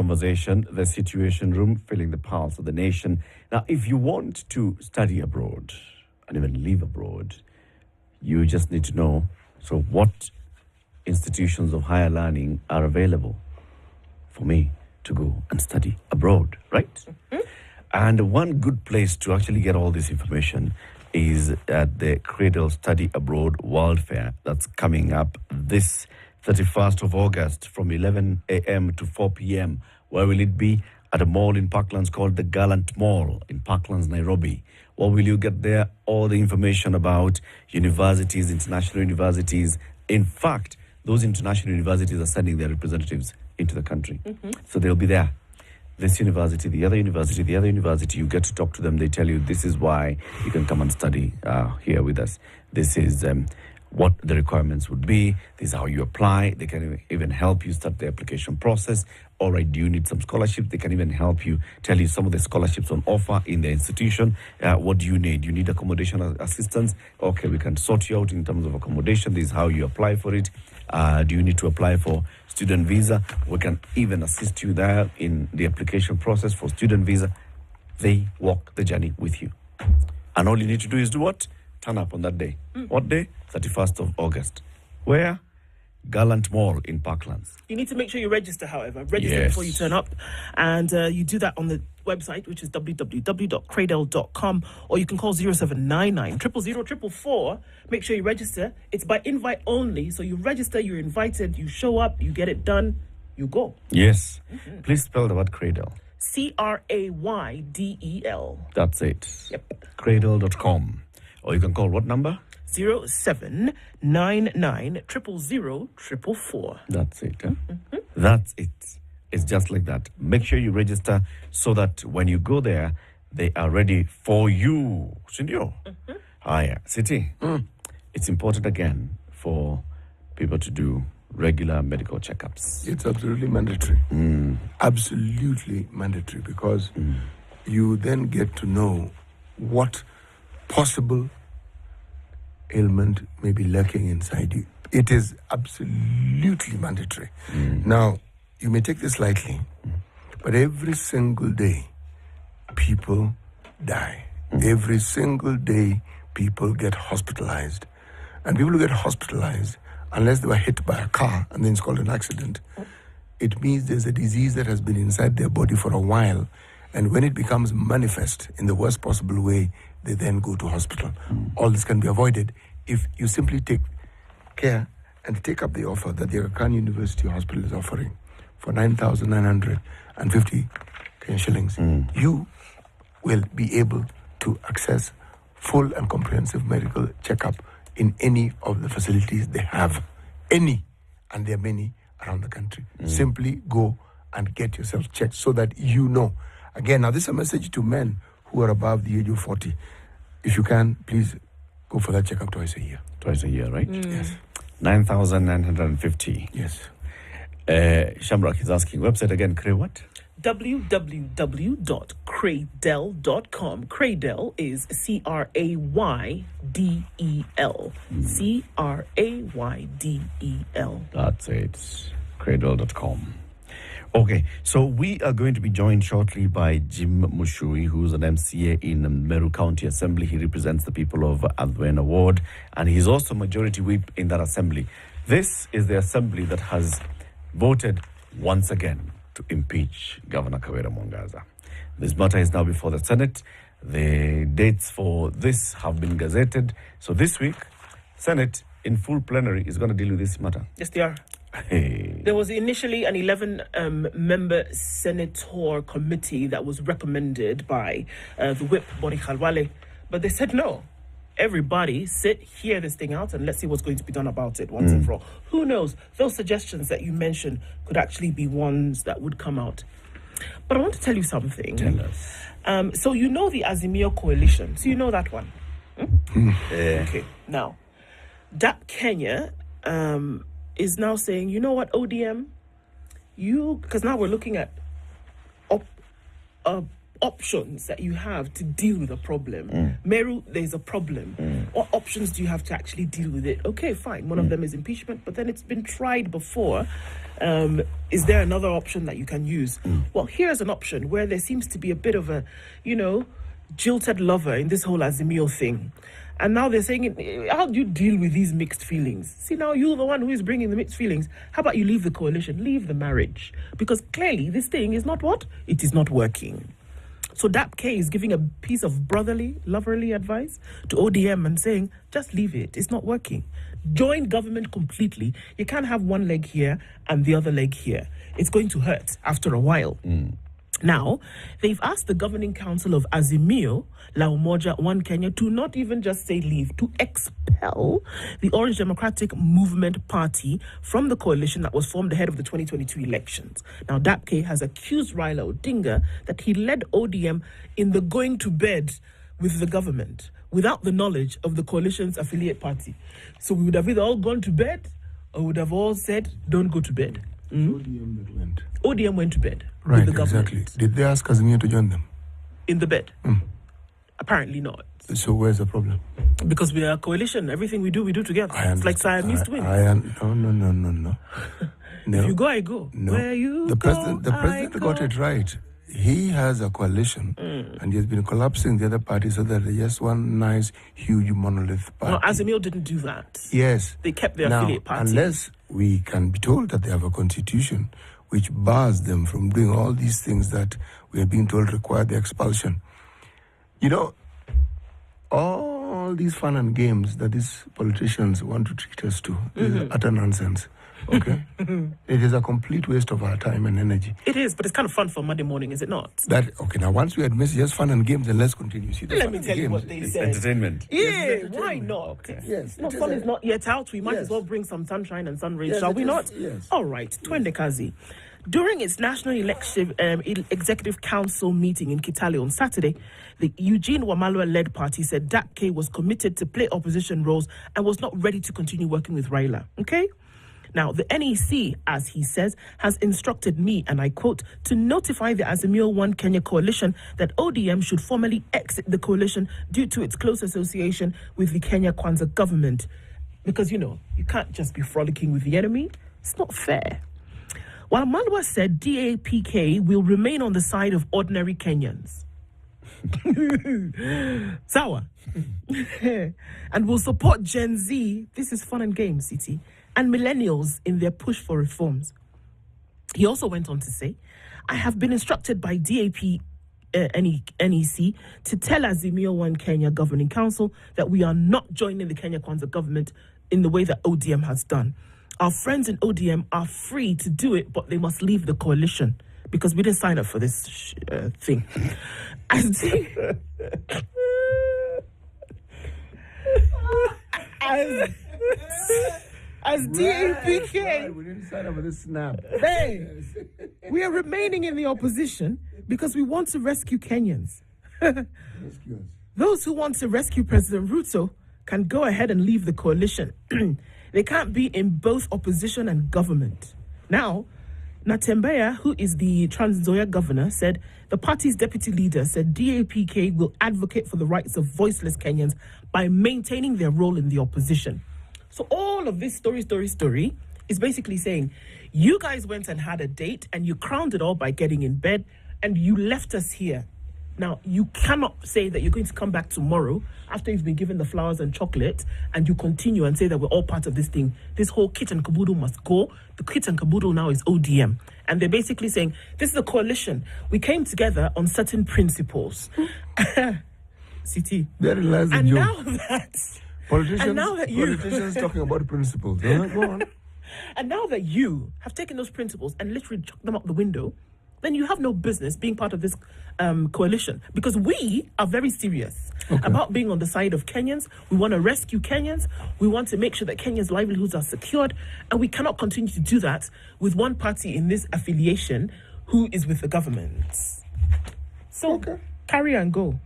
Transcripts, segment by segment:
conversation, the Situation Room, feeling the pulse of the nation. Now, if you want to study abroad and even live abroad, you just need to know, so what institutions of higher learning are available for me to go and study abroad, right? Mm-hmm. And one good place to actually get all this information is at the Cradle Study Abroad World Fair that's coming up this 31st of August from 11 a.m. to 4 p.m. Where will it be? At a mall in Parklands called the Gallant Mall in Parklands, Nairobi. What will you get there? All the information about universities, international universities. In fact, those international universities are sending their representatives into the country. Mm-hmm. So they'll be there. This university, the other university, the other university, you get to talk to them. They tell you this is why you can come and study here with us. This is what the requirements would be. This is how you apply. They can even help you start the application process. All right, do you need some scholarship? They can even help you, tell you some of the scholarships on offer in the institution. What do you need? You need accommodation assistance? Okay, we can sort you out in terms of accommodation. This is how you apply for it. Do you need to apply for student visa? We can even assist you there in the application process for student visa. They walk the journey with you. And all you need to do is do what? Turn up on that day. What day? 31st of August. Where? Gallant Mall in Parklands. You need to make sure you register, however. Register before you turn up. And you do that on the website, which is www.cradle.com, or you can call 0799 000 Make sure you register. It's by invite only. So you register, you're invited, you show up, you get it done, you go. Yes. Mm-hmm. Please spell the word Cradle. Craydel. That's it. Yep. Cradle.com. Or you can call what number? 0799 000 444. That's it. Huh? Mm-hmm. That's it. It's just like that. Make sure you register so that when you go there, they are ready for you. Senor. Mm-hmm. City. It's important again for people to do regular medical checkups. It's absolutely mandatory. Absolutely mandatory, because you then get to know what possible ailment may be lurking inside you. It is absolutely mandatory. Now, you may take this lightly, but every single day, people die. Every single day, people get hospitalized. And people who get hospitalized, unless they were hit by a car and then it's called an accident, it means there's a disease that has been inside their body for a while. And when it becomes manifest in the worst possible way, they then go to hospital. All this can be avoided if you simply take care and take up the offer that the Aga Khan University Hospital is offering for 9,950 Kenyan shillings. You will be able to access full and comprehensive medical checkup in any of the facilities they have. Any, and there are many around the country. Simply go and get yourself checked so that you know. Again, now this is a message to men who are above the age of 40. If you can, please go for that checkup twice a year. Twice a year, right? Yes. 9,950. Yes. Shamrak is asking, website again, what? www.craydel.com. Craydel is Craydel. Craydel. That's it. Cradle.com. Okay, so we are going to be joined shortly by Jim Muchui, who's an MCA in Meru County Assembly. He represents the people of Adwena Ward, and he's also Majority Whip in that assembly. This is the assembly that has voted once again to impeach Governor Kawira Mwangaza. This matter is now before the Senate. The dates for this have been gazetted. So this week, Senate in full plenary is going to deal with this matter. Yes, they are. Hey. There was initially an 11-member senator committee that was recommended by the whip, Bori Khalwale, but they said no. Everybody sit, hear this thing out, and let's see what's going to be done about it once and for all. Who knows? Those suggestions that you mentioned could actually be ones that would come out. But I want to tell you something. Tell us. So you know the Azimio coalition. So you know that one. Okay. Now, that Kenya is now saying, you know what, ODM, because now we're looking at options that you have to deal with a problem. Meru, there's a problem. What options do you have to actually deal with it? Okay, fine. One of them is impeachment, but then it's been tried before. Is there another option that you can use? Well, here's an option where there seems to be a bit of a, jilted lover in this whole Azimio thing. And now they're saying, how do you deal with these mixed feelings? See, now you're the one who is bringing the mixed feelings. How about you leave the coalition, leave the marriage? Because clearly this thing is not what? It is not working. So DAP-K is giving a piece of brotherly, loverly advice to ODM and saying, just leave it. It's not working. Join government completely. You can't have one leg here and the other leg here. It's going to hurt after a while. Now, they've asked the governing council of Azimio, La Umoja, One Kenya, to not even just say leave, to expel the Orange Democratic Movement Party from the coalition that was formed ahead of the 2022 elections. Now, DAP-K has accused Raila Odinga that he led ODM in the going to bed with the government without the knowledge of the coalition's affiliate party. So we would have either all gone to bed or would have all said, don't go to bed. ODM that went. ODM went to bed Right, with the government. exactly. Did they ask Azimio to join them? In the bed? Apparently not. So where's the problem? Because we are a coalition. Everything we do together. It's like Siamese twins. No. If you go, I go. No. Where you the go, president I go. got it right. He has a coalition and he has been collapsing the other party so that there's just one nice, huge monolith party. No, Azimio didn't do that. Yes. They kept their now, affiliate party. Unless we can be told that they have a constitution which bars them from doing all these things that we are being told require the expulsion. All these fun and games that these politicians want to treat us to is utter nonsense. Okay? It is a complete waste of our time and energy. It is, but it's kind of fun for Monday morning, is it not? Now once we admit it's just fun and games, then let's continue. See, Let me tell you what they said. Entertainment. Yeah, why not? Yes. No, sun is not yet out. We might as well bring some sunshine and sun rays, Yes, shall we not? Yes. All right, Twende Kazi. During its National Executive Council meeting in Kitale on Saturday, the Eugene Wamalwa-led party said DAP-K was committed to play opposition roles and was not ready to continue working with Raila. Okay? Now, the NEC, as he says, has instructed me, and I quote, to notify the Azimio One Kenya coalition that ODM should formally exit the coalition due to its close association with the Kenya Kwanza government. Because, you can't just be frolicking with the enemy. It's not fair. While Malwa said DAP-K will remain on the side of ordinary Kenyans. Sawa. And will support Gen Z, this is fun and games, City, and millennials in their push for reforms. He also went on to say, I have been instructed by DAP NEC to tell Azimio One Kenya Governing Council that we are not joining the Kenya Kwanza government in the way that ODM has done. Our friends in ODM are free to do it, but they must leave the coalition because we didn't sign up for this thing. As DAP-K, we didn't sign up for this snap. Hey, we are remaining in the opposition because we want to rescue Kenyans. Those who want to rescue President Ruto can go ahead and leave the coalition. They can't be in both opposition and government. Now, Natembeya, who is the Trans Nzoia governor, said the party's deputy leader said DAP-K will advocate for the rights of voiceless Kenyans by maintaining their role in the opposition. So all of this story is basically saying, you guys went and had a date and you crowned it all by getting in bed and you left us here. Now, you cannot say that you're going to come back tomorrow after you've been given the flowers and chocolate and you continue and say that we're all part of this thing. This whole kit and caboodle must go. The kit and caboodle now is ODM. And they're basically saying, this is a coalition. We came together on certain principles. CT. There lies the and joke. now that... Politicians talking about principles. Go on. And now that you have taken those principles and literally chucked them out the window, then you have no business being part of this coalition. Because we are very serious about being on the side of Kenyans. We want to rescue Kenyans. We want to make sure that Kenyans' livelihoods are secured. And we cannot continue to do that with one party in this affiliation who is with the government. So carry and go.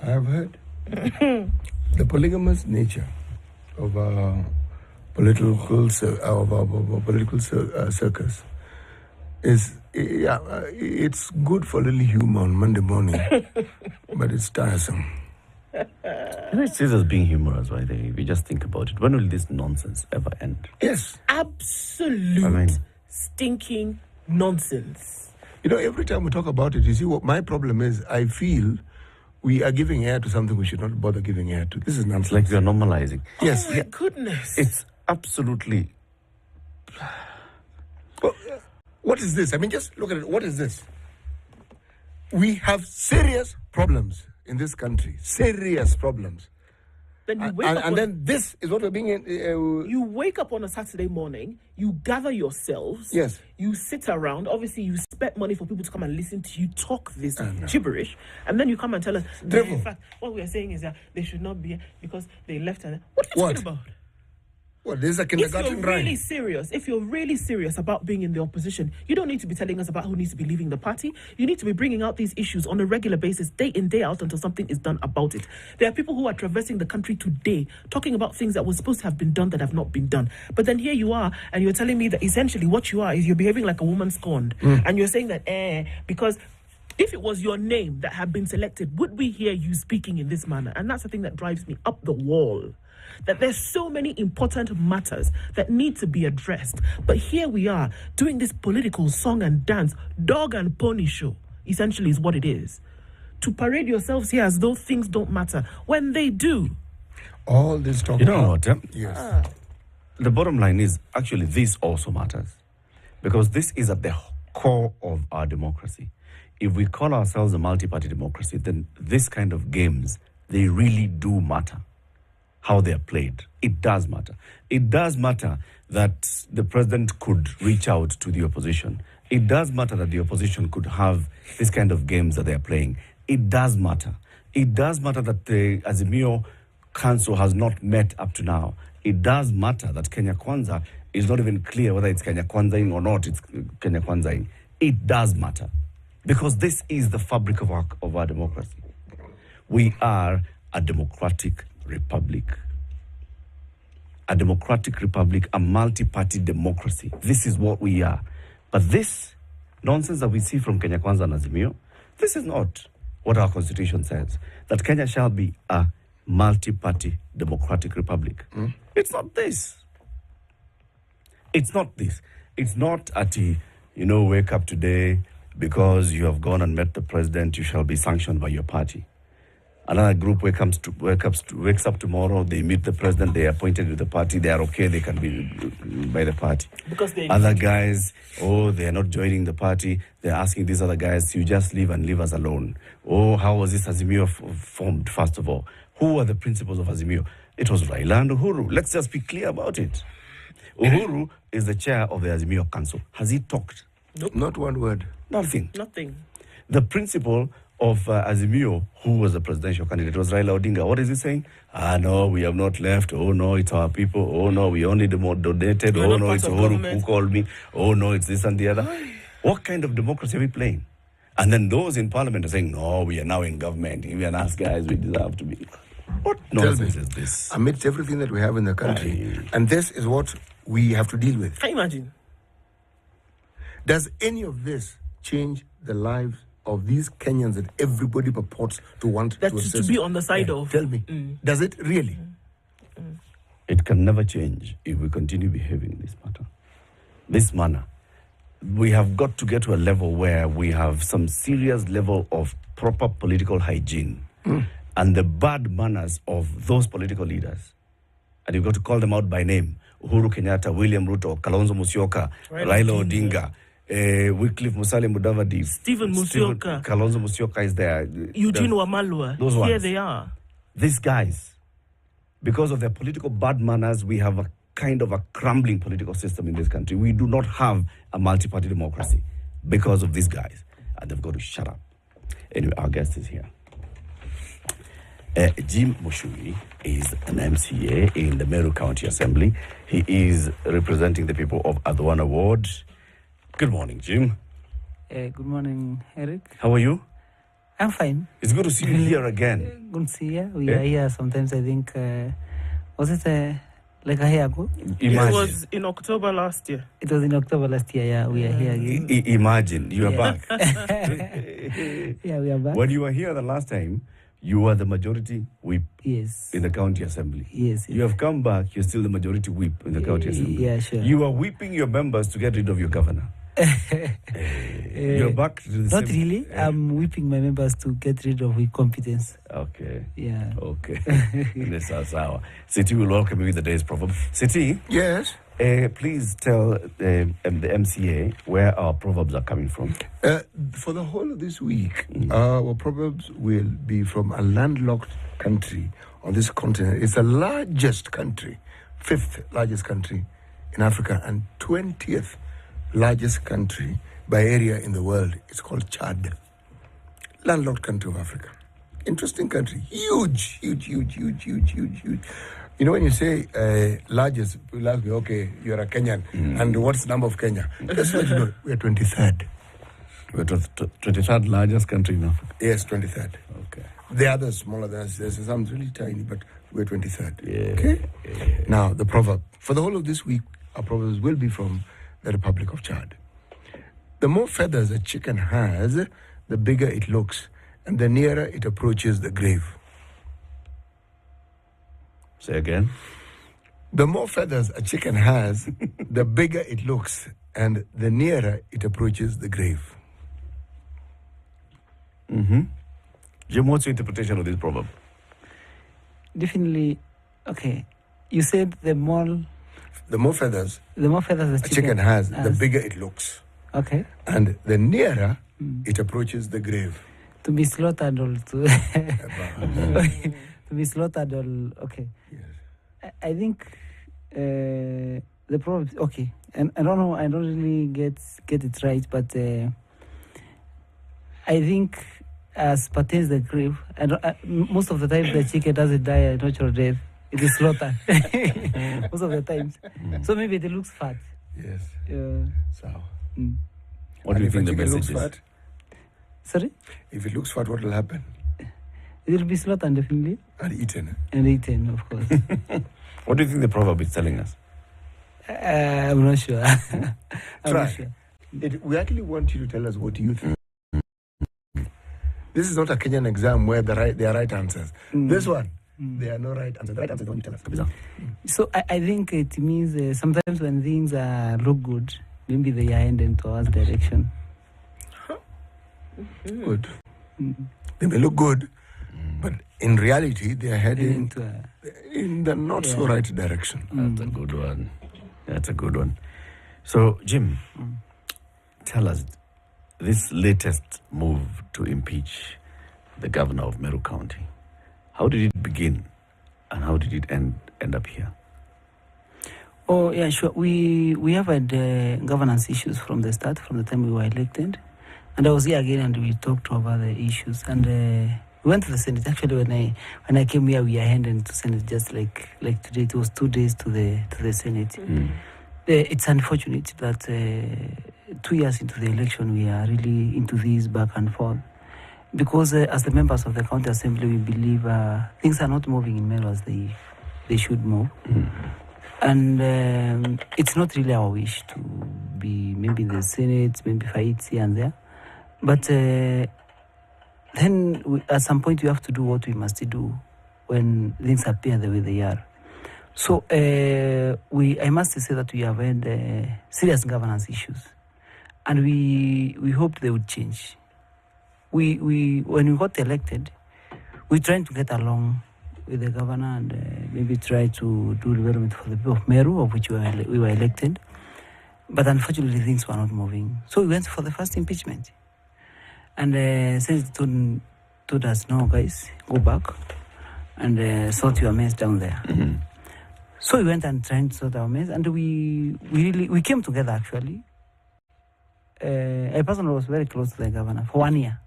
I have heard the polygamous nature of our political circus It's good for a little humor on Monday morning, but it's tiresome. It sees us being humorous, right? If you just think about it, when will this nonsense ever end? Yes. Absolute stinking nonsense. Every time we talk about it, you see what my problem is, I feel we are giving air to something we should not bother giving air to. This is nonsense. It's like we are normalizing. Yes. Oh my goodness. It's absolutely... Well, what is this? I mean, just look at it. What is this? We have serious problems in this country. Serious problems. Then you wake up And then this is what we're being... you wake up on a Saturday morning, you gather yourselves, Yes. you sit around, obviously you spend money for people to come and listen to you talk this gibberish, and then you come and tell us, "No, in fact, what we are saying is that they should not be here because they left." And what are you talking about? What, this is a kindergarten If you're really serious about being in the opposition, you don't need to be telling us about who needs to be leaving the party. You need to be bringing out these issues on a regular basis, day in, day out, until something is done about it. There are people who are traversing the country today, talking about things that were supposed to have been done that have not been done. But then here you are, and you're telling me that essentially what you are is you're behaving like a woman scorned. And you're saying that, because... if it was your name that had been selected, would we hear you speaking in this manner? And that's the thing that drives me up the wall. That there's so many important matters that need to be addressed. But here we are, doing this political song and dance, dog and pony show, essentially is what it is. To parade yourselves here as though things don't matter, when they do. All this talk... You know what? Yes. The bottom line is, actually, this also matters. Because this is at the core of our democracy. If we call ourselves a multi-party democracy, then this kind of games, they really do matter. How they are played. It does matter. It does matter that the president could reach out to the opposition. It does matter that the opposition could have this kind of games that they are playing. It does matter. It does matter that the Azimio Council has not met up to now. It does matter that Kenya Kwanza is not even clear whether it's Kenya Kwanzaing or not. It's Kenya Kwanzaing. It does matter. Because this is the fabric of our democracy. We are a democratic republic. A democratic republic, a multi-party democracy. This is what we are. But this nonsense that we see from Kenya Kwanza and Azimio, this is not what our constitution says. That Kenya shall be a multi-party democratic republic. It's not this. It's not this. It's not at wake up today because you have gone and met the president, you shall be sanctioned by your party. Another group wakes up tomorrow, they meet the president, they are appointed with the party, they are okay, they can be by the party. Because other guys, they are not joining the party, they're asking these other guys, you just leave and leave us alone. How was this Azimio formed, first of all? Who were the principles of Azimio? It was Raila and Uhuru. Let's just be clear about it. Uhuru is the chair of the Azimio Council. Has he talked? Nope. Not one word. Nothing. The principal of Azimio, who was the presidential candidate, was Raila Odinga. What is he saying? No, we have not left. Oh, no, it's our people. Oh, no, we only donated. Oh, no, it's Uhuru who called me. Oh, no, it's this and the other. What kind of democracy are we playing? And then those in parliament are saying, no, we are now in government. If we are nice guys, we deserve to be. What nonsense is this? Amidst everything that we have in the country, and this is what we have to deal with. Can you imagine? Does any of this change the lives of these Kenyans that everybody purports to want to be on the side of? Tell me, does it really? It can never change if we continue behaving this manner. We have got to get to a level where we have some serious level of proper political hygiene and the bad manners of those political leaders. And you've got to call them out by name. Uhuru Kenyatta, William Ruto, Kalonzo Musyoka, Raila Odinga, Wycliffe Musalia Mudavadi, Stephen Musyoka, Kalonzo Musyoka is there, Eugene Wamalwa. Those ones. Here they are. These guys, because of their political bad manners, we have a kind of a crumbling political system in this country. We do not have a multi-party democracy because of these guys. And they've got to shut up. Anyway, our guest is here. Jim Muchui is an MCA in the Meru County Assembly. He is representing the people of Adwana Ward. Good morning, Jim. Good morning, Eric. How are you? I'm fine. It's good to see you here again. Good to see you. We are here sometimes, I think, was it like a year ago. It Imagine. was in October last year. It was in October last year. Yeah, we are here again. Imagine you are Yeah. back. Yeah, we are back. When you were here the last time, you were the majority whip Yes. in the county assembly. Yes. You have come back, you're still the majority whip in the county assembly. Yeah, sure. You are whipping your members to get rid of your governor. You're back to the Not same. really. I'm whipping my members to get rid of incompetence. Okay. Yeah. Okay. This is our City will welcome you in the day's proverb. City, Yes. please tell the MCA where our proverbs are coming from. For the whole of this week, our proverbs will be from a landlocked country on this continent. It's the largest country, 5th largest country in Africa, and 20th largest country by area in the world. It's called Chad. Landlocked country of Africa. Interesting country. Huge, huge, huge, huge, huge, huge, huge. You know, when you say largest, people ask me, okay, you're a Kenyan, and what's the number of Kenya? Just let you know, we're 23rd. We're 23rd largest country in Africa. Yes, 23rd. Okay. The others smaller than us. There's some really tiny, but we're 23rd. Yeah. Okay? Now, the proverb. For the whole of this week, our proverbs will be from the Republic of Chad. The more feathers a chicken has, the bigger it looks, and the nearer it approaches the grave. Say again. The more feathers a chicken has, the bigger it looks, and the nearer it approaches the grave. Jim, what's your interpretation of this proverb? Definitely. Okay. You said the more feathers A chicken has, the bigger it looks, Okay. and the nearer it approaches the grave. To be slaughtered or to be slaughtered or okay. Yes. I think the problem. Okay, and I don't know. I don't really get it right, but I think as pertains the grave, most of the time the chicken doesn't die a natural death. It is slaughtered most of the times. So maybe it looks fat. Yes. So. What do you if think a the chicken message looks is? fat, Sorry, if it looks fat, what will happen? it will be slaughtered definitely And eaten. and eaten, of course. What do you think the proverb is telling us? I'm not sure. I'm Try. not sure. We actually want you to tell us what you think. This is not a Kenyan exam where there are right answers. This one, there are no right answers. The right answer is the one you tell us. So I think it means sometimes when things look good, maybe they are heading towards direction. Good. They may look good, but in reality, they are heading Into in the not so right direction. That's a good one. That's a good one. So, Jim, tell us this latest move to impeach the governor of Meru County. How did it begin, and how did it end up here? Oh yeah, sure. We have had governance issues from the start, from the time we were elected, and I was here again, and we talked about the issues, and we went to the Senate. Actually, when I came here, we are heading to Senate just like today. It was 2 days to the Senate. It's unfortunate that 2 years into the election, we are really into this back and forth, because as the members of the county assembly, we believe things are not moving in Meru as they should move. And it's not really our wish to be maybe in the Senate, maybe fights here and there. But then at some point we have to do what we must do when things appear the way they are. So I must say that we have had serious governance issues, and we hoped they would change. When we got elected, we tried to get along with the governor and maybe try to do development for the people of Meru, of which we were elected. But unfortunately, things were not moving. So we went for the first impeachment. And Senate told us, no, guys, go back and sort your mess down there. So we went and tried to sort our mess. And we came together, actually. I personally was very close to the governor for 1 year.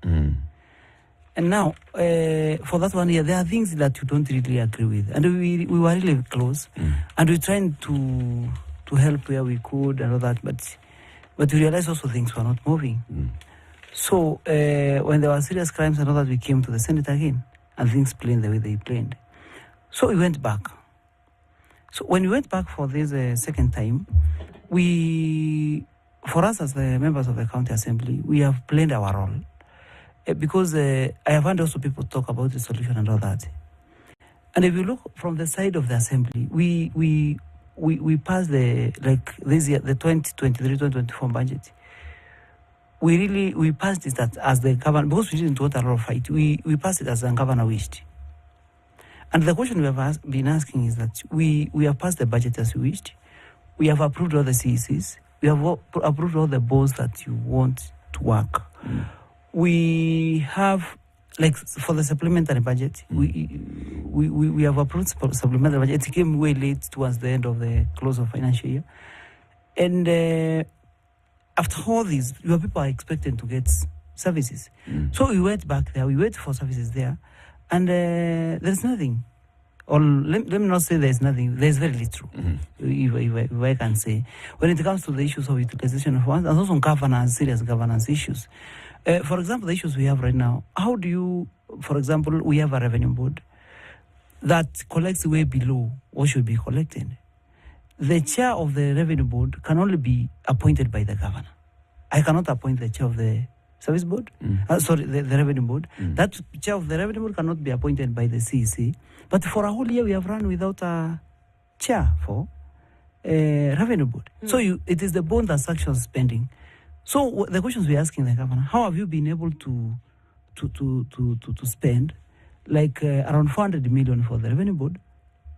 And now, for that 1 year, there are things that you don't really agree with. And we were really close. And we tried to help where we could and all that. But we realized also things were not moving. So when there were serious crimes and all that, we came to the Senate again. And things played the way they played. So we went back. So when we went back for this second time, for us as the members of the county assembly, we have played our role. Because I have heard also people talk about the solution and all that. And if you look from the side of the assembly, we passed this year, the 2023-2024 budget. We passed it as the governor, because we didn't want a lot of fight, we passed it as the governor wished. And the question we have been asking is that we have passed the budget as we wished. We have approved all the CECs. We have approved all the boards that you want to work. We have, like for the supplementary budget, we have approved supplementary budget. It came way late towards the end of the close of financial year. And after all this, your people are expected to get services. So we went back there, we waited for services there, and there's nothing. Or let me not say there's nothing, there's very little, if I can say. When it comes to the issues of utilization of funds, and also governance, serious governance issues. For example, the issues we have right now, how do you, for example, we have a revenue board that collects way below what should be collected. The chair of the revenue board can only be appointed by the governor. I cannot appoint the chair of the service board, the revenue board. That chair of the revenue board cannot be appointed by the CEC. But for a whole year, we have run without a chair for revenue board. So it is the board that's actually spending. So the questions we're asking the governor, how have you been able to spend like around 400 million for the revenue board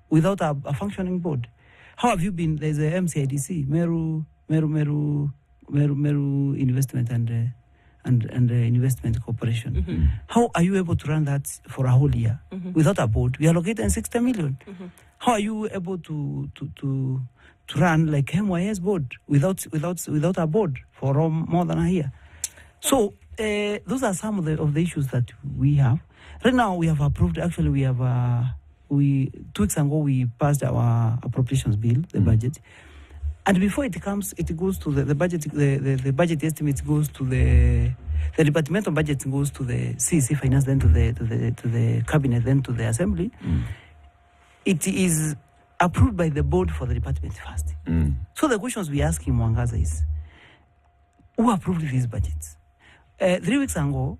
without a functioning board? How have you been? There's a MCIDC, Meru Investment and Investment Corporation. How are you able to run that for a whole year without a board? We allocated 60 million. How are you able to run like MYS board without a board for more than a year? So those are some of the issues that we have. Right now we have approved. Actually, we have 2 weeks ago we passed our appropriations bill, the budget, and before it goes to the budget. The budget estimate goes to the departmental budget goes to the CEC finance, then to the cabinet, then to the assembly. It is approved by the board for the department first. So the questions we ask in Mwangaza is, who approved these budgets? 3 weeks ago,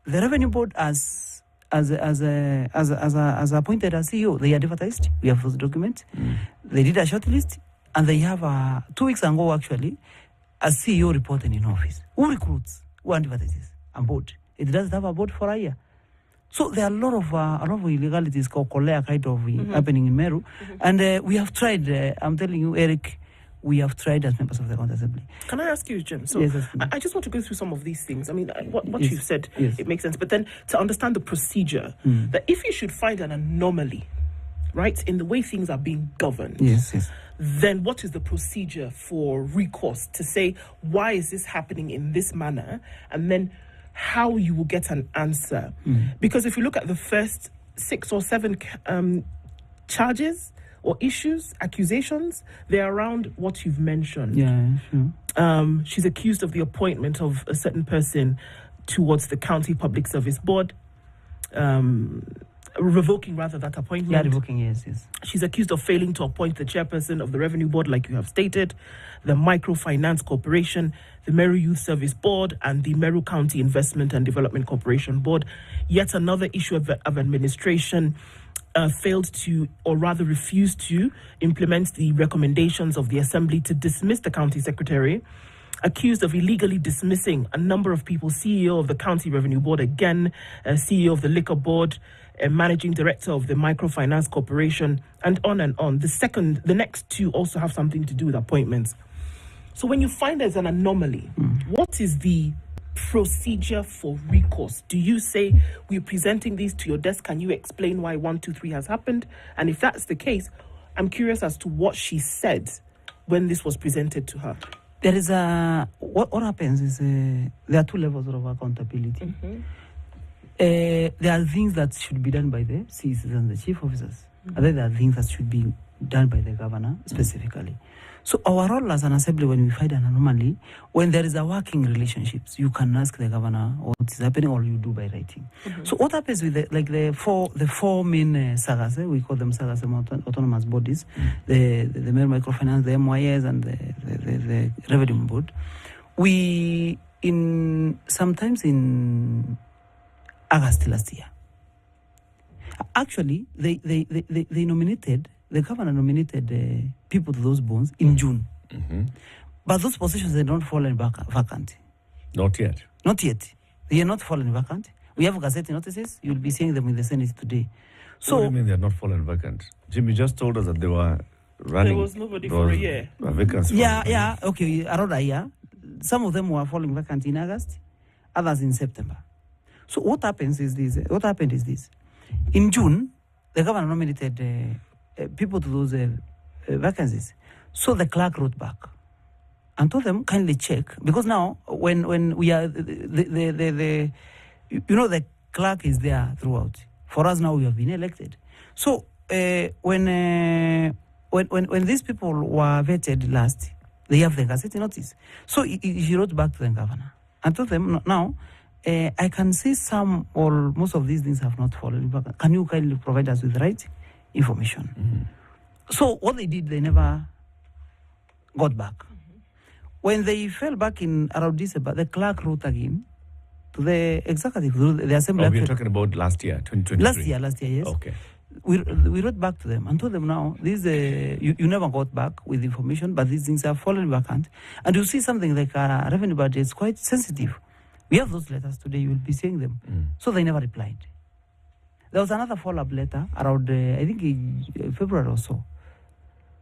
the revenue board as appointed as CEO, they advertised. We have those documents. They did a shortlist, and they have 2 weeks ago actually, a CEO reporting in office. Who recruits? Who advertises? A board. It doesn't have a board for a year. So there are a lot of illegalities kind of happening in Meru, and we have tried. I'm telling you, Eric, we have tried as members of the county assembly. Can I ask you, Jim? So yes, I just want to go through some of these things. I mean, what you've said, it makes sense. But then to understand the procedure, that if you should find an anomaly, right, in the way things are being governed, then what is the procedure for recourse to say, why is this happening in this manner? And then how you will get an answer. Because if you look at the first 6 or 7 charges or issues, accusations, they're around what you've mentioned. Yeah, sure. She's accused of the appointment of a certain person towards the County Public Service Board, revoking rather that appointment. Yeah, revoking, yes. She's accused of failing to appoint the chairperson of the Revenue Board, like you have stated, the Microfinance Corporation, the Meru Youth Service Board, and the Meru County Investment and Development Corporation Board. Yet another issue of administration failed to, or rather refused to, implement the recommendations of the Assembly to dismiss the County Secretary, accused of illegally dismissing a number of people, CEO of the County Revenue Board again, CEO of the Liquor Board, Managing Director of the Microfinance Corporation, and on and on. The next 2 also have something to do with appointments. So when you find there's an anomaly, what is the procedure for recourse? Do you say, we're presenting these to your desk, can you explain why 1, 2, 3 has happened? And if that's the case, I'm curious as to what she said when this was presented to her. There is what happens is there are 2 levels of accountability. There are things that should be done by the CECs and the chief officers. And then there are things that should be done by the governor specifically. So our role as an assembly, when we find an anomaly, when there is a working relationships, you can ask the governor what is happening, or you do by writing. So what happens with the four main sagas? We call them sagas, autonomous bodies, the Meru Microfinance, the MYS, and the Revenue Board. We sometimes in August last year. Actually, they nominated, the governor nominated people to those bonds in June. But those positions are not fallen vacant. Not yet. Not yet. They are not fallen vacant. We have gazette notices. You'll be seeing them in the Senate today. So, what do you mean they're not fallen vacant? Jimmy just told us that they were running. There was nobody for a year. Vacancy. Yeah, okay, around a year. Some of them were falling vacant in August, others in September. So what happened is this. In June, the governor nominated people to those vacancies. So the clerk wrote back and told them, kindly check, because now when we are the clerk is there throughout. For us now, we have been elected. So when these people were vetted last, they have the gazette notice. So he wrote back to the governor and told them, now I can see some or most of these things have not fallen back. Can you kindly provide us with the right information? So what they did, they never got back. When they fell back in around December, the clerk wrote again to the executive, the assembly. We're talking about last year, 2023. Last year, yes. Okay. We wrote back to them and told them, now, this you never got back with information, but these things are fallen vacant. And you see something like our revenue budget is quite sensitive. We have those letters today, you will be seeing them. So they never replied. There was another follow-up letter around, I think, in February or so.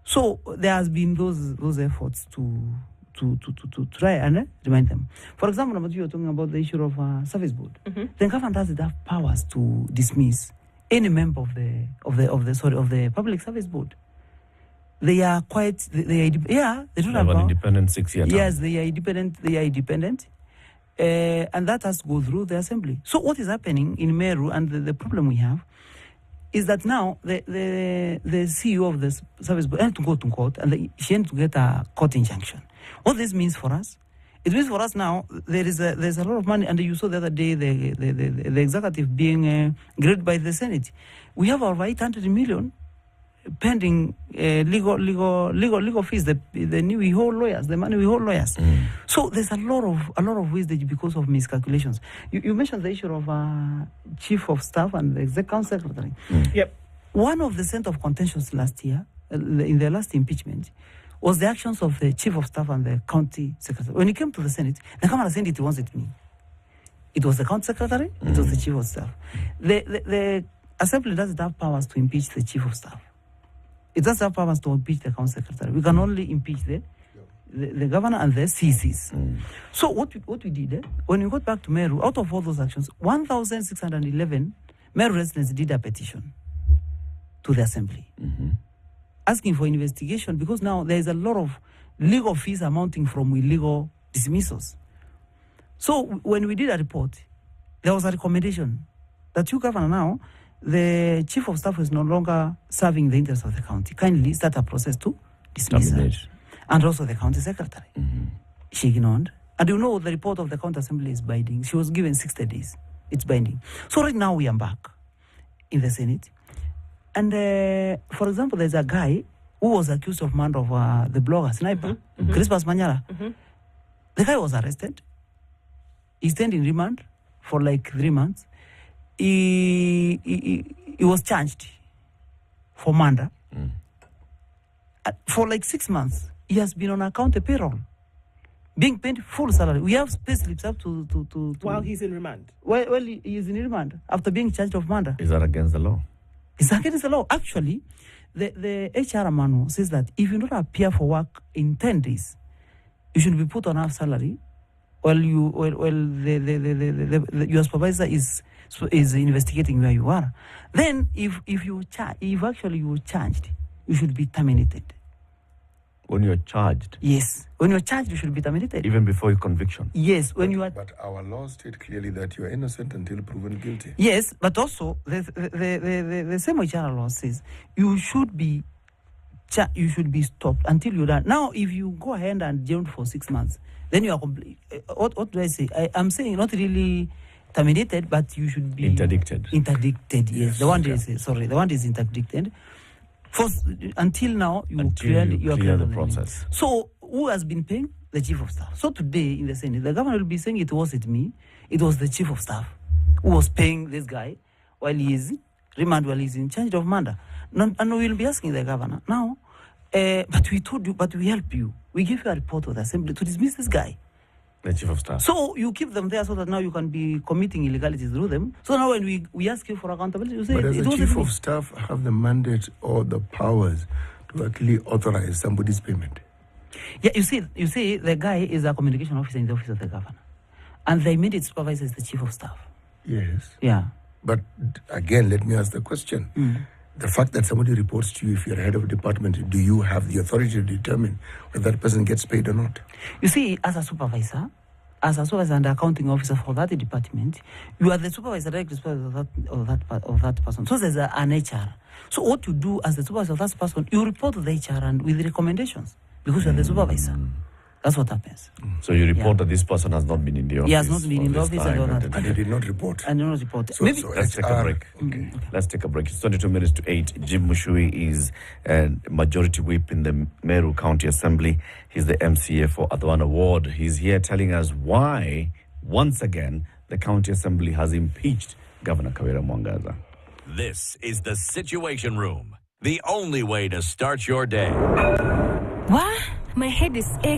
So there has been those efforts to try and remind them. For example, you were talking about the issue of service board. The government doesn't have powers to dismiss any member of the public service board. They are quite they don't have an independent 6-year term. Yes, they are independent. And that has to go through the assembly. So what is happening in Meru, and the problem we have, is that now the CEO of the service board had to go to court, and she had to get a court injunction. What this means for us, it means for us now there's a lot of money, and you saw the other day the executive being graded by the Senate. We have over 800 million pending legal fees, the money we hold lawyers. So there's a lot of wastage because of miscalculations. You mentioned the issue of chief of staff and the executive secretary. Yep. One of the center of contentions last year, in the last impeachment, was the actions of the chief of staff and the county secretary. When it came to the Senate, the governor said it wasn't me. It was the county secretary, it was the chief of staff. The assembly doesn't have powers to impeach the chief of staff. It doesn't have powers to impeach the county secretary. We can only impeach the governor and the CCs. So what we did, when we got back to Meru, out of all those actions, 1,611 Meru residents did a petition to the assembly, asking for investigation, because now there is a lot of legal fees amounting from illegal dismissals. So when we did a report, there was a recommendation that you, governor, now, the chief of staff is no longer serving the interests of the county. Kindly start a process to dismiss her. And also the county secretary. She ignored. And you know the report of the county assembly is binding. She was given 60 days. It's binding. So right now we are back in the Senate. And for example, there's a guy who was accused of murder of the blogger, sniper, Crispus Manyara. The guy was arrested. He stayed in remand for like 3 months. He was charged for murder. For like 6 months, he has been on a county payroll, being paid full salary. We have pay slips up to while he's in remand. Well, he is in remand after being charged of murder. Is that against the law? It's against the law. Actually, the HR manual says that if you don't appear for work in 10 days, you should be put on half salary, while your supervisor is investigating where you are. Then, if actually you were charged, you should be terminated. When you're charged? Yes. When you're charged, you should be terminated. Even before your conviction? Yes. But our laws state clearly that you are innocent until proven guilty. Yes, but also the same HR law says you should be you should be stopped until you're done. Now, if you go ahead and jailed for 6 months, then you are complete. What do I say? I'm saying not really terminated, but you should be Interdicted. Interdicted, yes. The one is interdicted. Until now, you are clear the the process. So, who has been paying? The chief of staff. So today in the Senate, the governor will be saying it wasn't me, it was the chief of staff who was paying this guy while he is in charge of Manda. And we will be asking the governor now, but we told you, but we help you. We give you a report of the assembly to dismiss this guy. The chief of staff. So you keep them there so that now you can be committing illegalities through them. So now when we ask you for accountability, you say, but does the chief of staff have the mandate or the powers to actually authorize somebody's payment? Yeah, you see, the guy is a communication officer in the office of the governor. And the immediate supervisor is the chief of staff. Yes. Yeah. But again, let me ask the question. The fact that somebody reports to you, if you're head of a department, do you have the authority to determine whether that person gets paid or not? You see, as a supervisor and accounting officer for that department, you are the supervisor, direct supervisor of that person. So there's an HR. So what you do as the supervisor of that person, you report to the HR and with recommendations because you are the supervisor. That's what happens. So you report that this person has not been in the office. He has not been in the office and all that. And he did not report. And did not report. So, Maybe Let's take a break. Okay. Let's take a break. It's 22 minutes to 8. Jim Muchui is a majority whip in the Meru County Assembly. He's the MCA for Adwana Ward. He's here telling us why, once again, the County Assembly has impeached Governor Kawira Mwangaza. This is the Situation Room, the only way to start your day. What? My head is aching.